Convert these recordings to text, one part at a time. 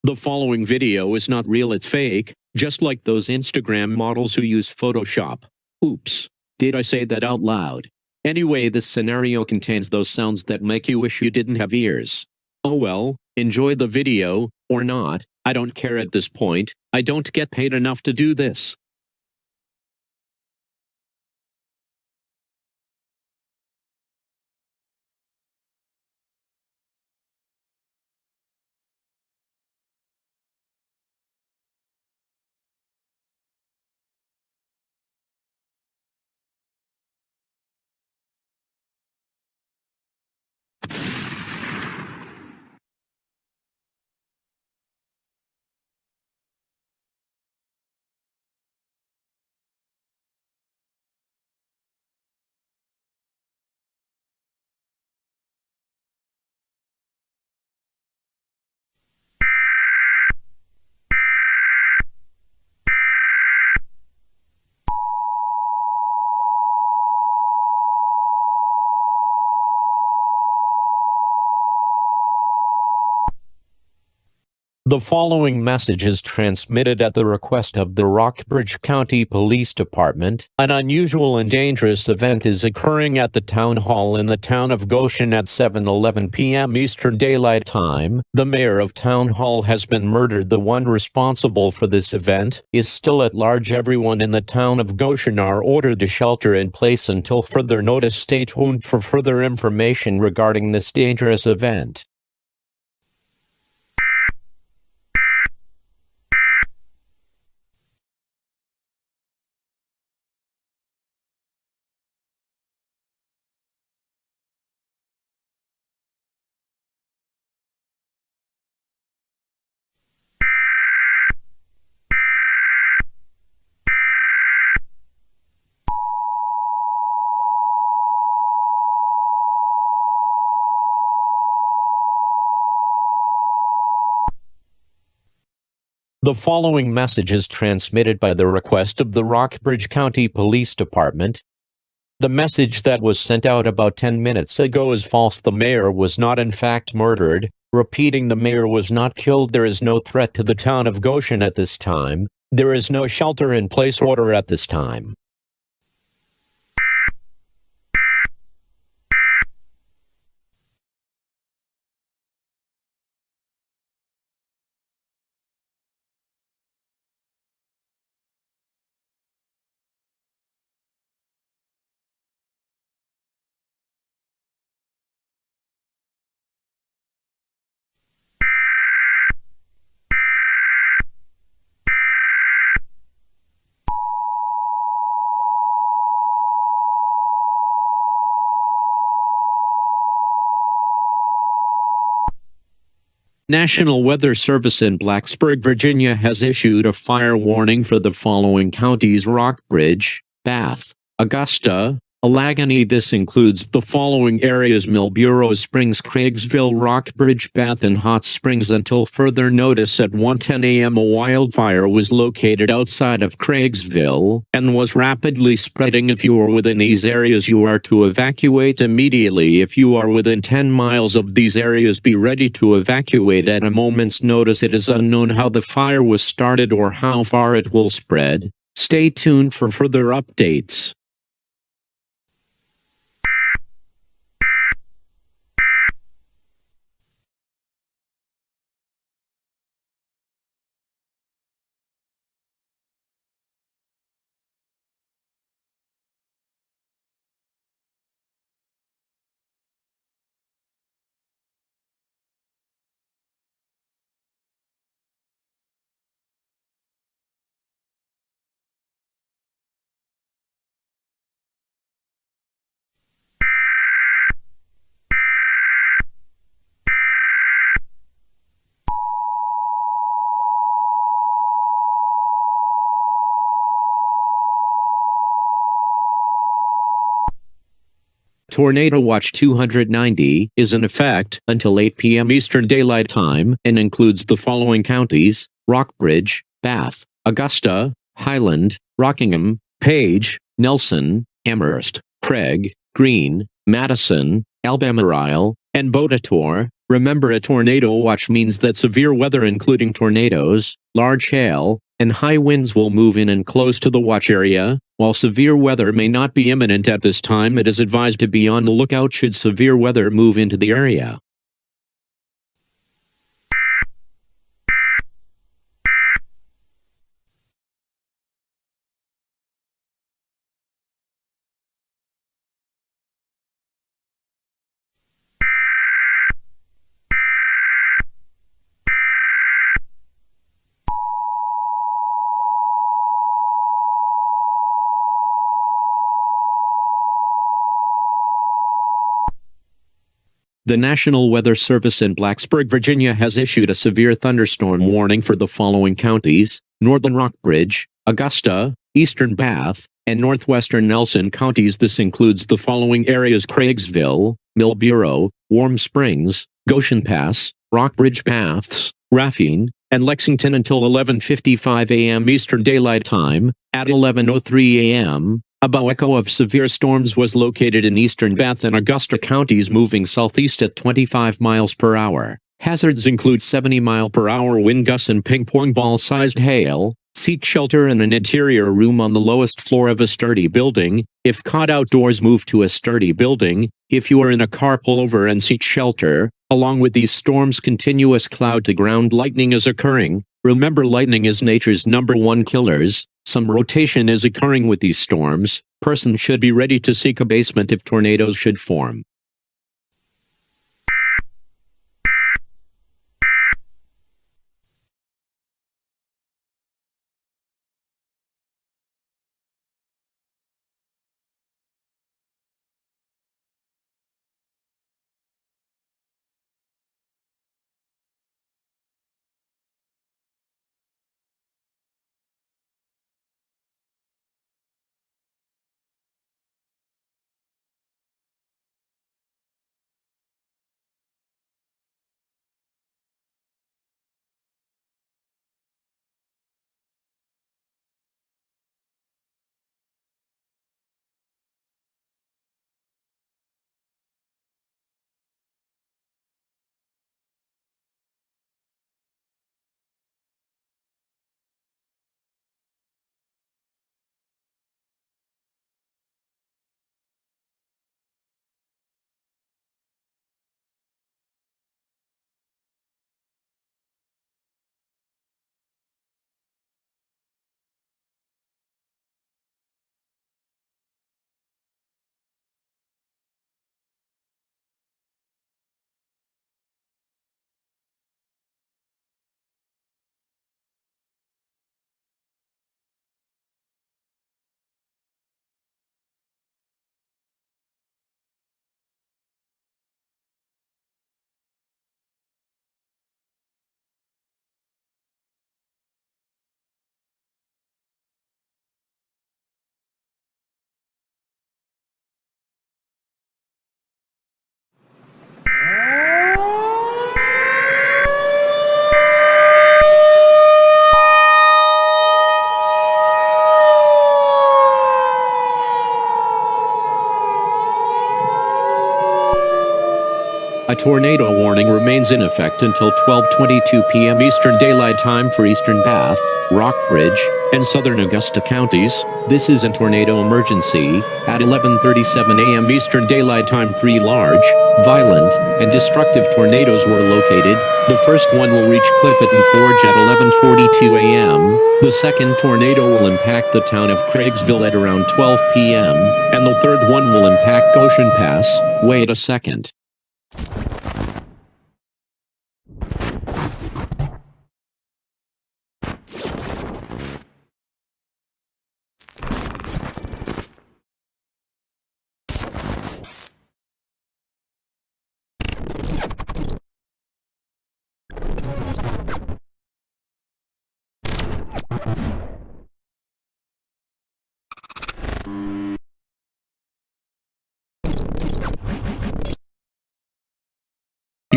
The following video is not real, it's fake, just like those Instagram models who use Photoshop. Oops. Did I say that out loud? Anyway, this scenario contains those sounds that make you wish you didn't have ears. Oh well, enjoy the video, or not, I don't care at this point, I don't get paid enough to do this. The following message is transmitted at the request of the Rockbridge County Police Department. An unusual and dangerous event is occurring at the town hall in the town of Goshen at 7:11 p.m. Eastern Daylight Time. The mayor of town hall has been murdered. The one responsible for this event is still at large. Everyone in the town of Goshen are ordered to shelter in place until further notice. Stay tuned for further information regarding this dangerous event. The following message is transmitted by the request of the Rockbridge County Police Department. The message that was sent out about 10 minutes ago is false. The mayor was not in fact murdered. Repeating, the mayor was not killed. There is no threat to the town of Goshen at this time. There is no shelter-in-place order at this time. National Weather Service in Blacksburg, Virginia has issued a fire warning for the following counties: Rockbridge, Bath, Augusta, Allegheny. This includes the following areas: Millboro Springs, Craigsville, Rockbridge, Bath, and Hot Springs. Until further notice, at 1:10 a.m. a wildfire was located outside of Craigsville and was rapidly spreading. If you are within these areas, you are to evacuate immediately. If you are within 10 miles of these areas, be ready to evacuate at a moment's notice. It is unknown how the fire was started or how far it will spread. Stay tuned for further updates. Tornado Watch 290 is in effect until 8 p.m. Eastern Daylight Time and includes the following counties: Rockbridge, Bath, Augusta, Highland, Rockingham, Page, Nelson, Amherst, Craig, Greene, Madison, Albemarle, and Bodator. Remember, a tornado watch means that severe weather including tornadoes, large hail, and high winds will move in and close to the watch area. While severe weather may not be imminent at this time, it is advised to be on the lookout should severe weather move into the area. The National Weather Service in Blacksburg, Virginia has issued a severe thunderstorm warning for the following counties: northern Rockbridge, Augusta, eastern Bath, and northwestern Nelson counties. This includes the following areas: Craigsville, Millboro, Warm Springs, Goshen Pass, Rockbridge Baths, Raphine, and Lexington until 11:55 a.m. Eastern Daylight Time. At 11:03 a.m., a bow echo of severe storms was located in eastern Bath and Augusta counties moving southeast at 25 miles per hour. Hazards include 70-mile-per-hour wind gusts and ping-pong ball-sized hail. Seek shelter in an interior room on the lowest floor of a sturdy building. If caught outdoors, move to a sturdy building. If you are in a car, pull over and seek shelter. Along with these storms, continuous cloud-to-ground lightning is occurring. Remember, lightning is nature's #1 killers. Some rotation is occurring with these storms. Persons should be ready to seek a basement if tornadoes should form. A tornado warning remains in effect until 12:22 p.m. Eastern Daylight Time for eastern Bath, Rockbridge, and southern Augusta counties. This is a tornado emergency. At 11:37 a.m. Eastern Daylight Time, 3 large, violent, and destructive tornadoes were located. The first one will reach Clifford and Forge at 11:42 a.m. The second tornado will impact the town of Craigsville at around 12 p.m., and the third one will impact Goshen Pass. Wait a second.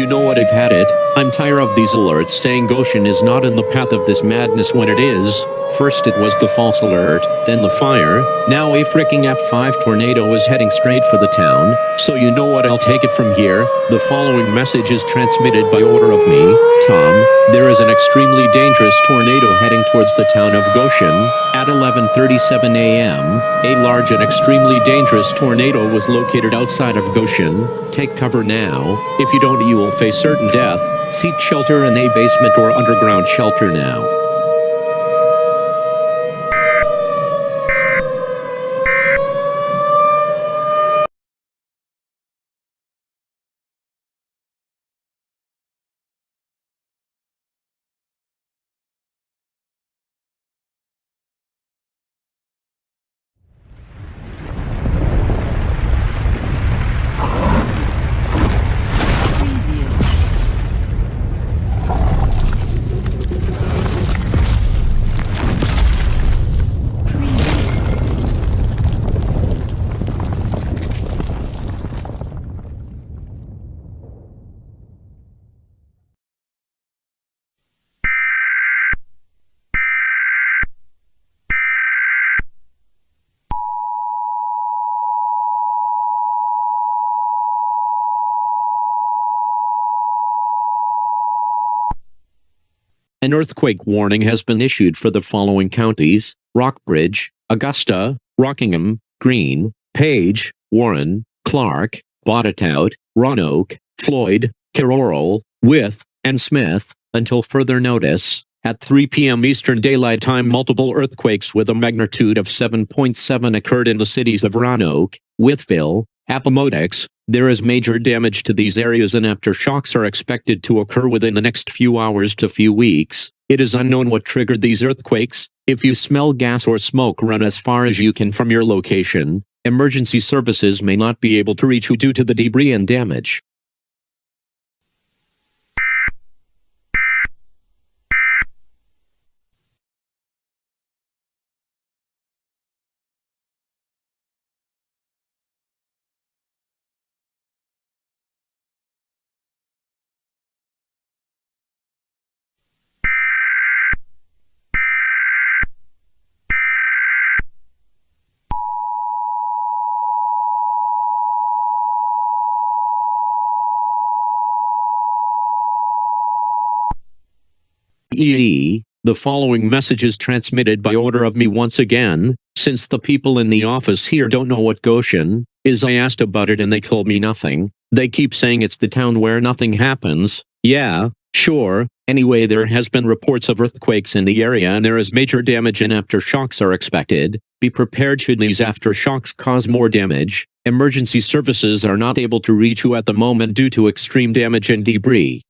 know what, I've had it. I'm tired of these alerts saying Goshen is not in the path of this madness when it is. First it was the false alert, then the fire, now a freaking F5 tornado is heading straight for the town. So you know what, I'll take it from here. The following message is transmitted by order of me, Tom. There is an extremely dangerous tornado heading towards the town of Goshen. At 11:37 a.m., a large and extremely dangerous tornado was located outside of Goshen. Take cover now. If you don't, you will face certain death. Seek shelter in a basement or underground shelter now. An earthquake warning has been issued for the following counties: Rockbridge, Augusta, Rockingham, Greene, Page, Warren, Clark, Botetourt, Roanoke, Floyd, Carroll, Wythe, and Smith, until further notice. At 3 p.m. Eastern Daylight Time, multiple earthquakes with a magnitude of 7.7 occurred in the cities of Roanoke, Wytheville, Appomattox. There is major damage to these areas and aftershocks are expected to occur within the next few hours to few weeks. It is unknown what triggered these earthquakes. If you smell gas or smoke, run as far as you can from your location. Emergency services may not be able to reach you due to the debris and damage. The following message is transmitted by order of me once again. Since the people in the office here don't know what Goshen is, I asked about it and they told me nothing. They keep saying it's the town where nothing happens. Yeah, sure. Anyway, there has been reports of earthquakes in the area and there is major damage and aftershocks are expected. Be prepared should these aftershocks cause more damage. Emergency services are not able to reach you at the moment due to extreme damage and debris.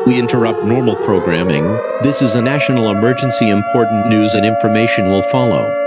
We interrupt normal programming. This is a national emergency. Important news and information will follow.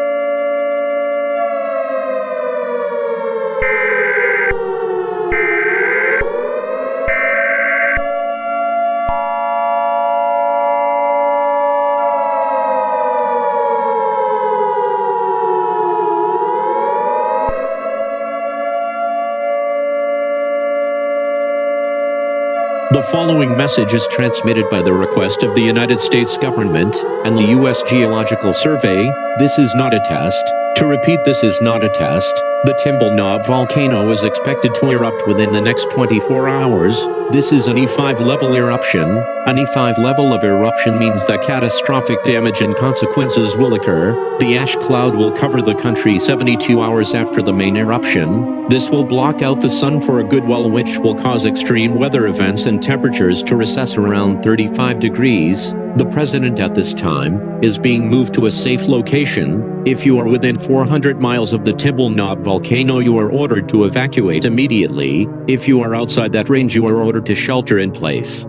The following message is transmitted by the request of the United States government and the U.S. Geological Survey. This is not a test. To repeat, this is not a test. The Timble Knob volcano is expected to erupt within the next 24 hours. This is an E5 level eruption. An E5 level of eruption means that catastrophic damage and consequences will occur. The ash cloud will cover the country 72 hours after the main eruption. This will block out the sun for a good while, which will cause extreme weather events and temperatures to recess around 35 degrees. The president at this time is being moved to a safe location. If you are within 400 miles of the Timble Knob volcano, you are ordered to evacuate immediately. If you are outside that range, you are ordered to shelter in place.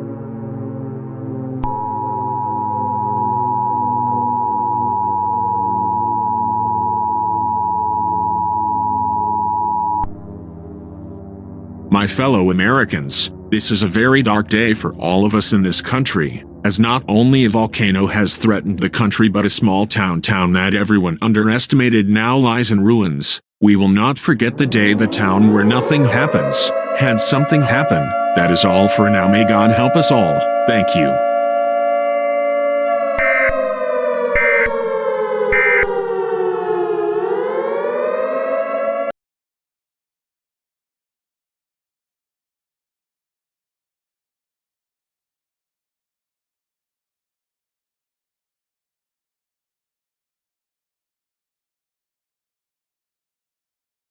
My fellow Americans, this is a very dark day for all of us in this country, as not only a volcano has threatened the country, but a small town that everyone underestimated now lies in ruins. We will not forget the day, the town where nothing happens. Had something happen. That is all for now. May God help us all. Thank you.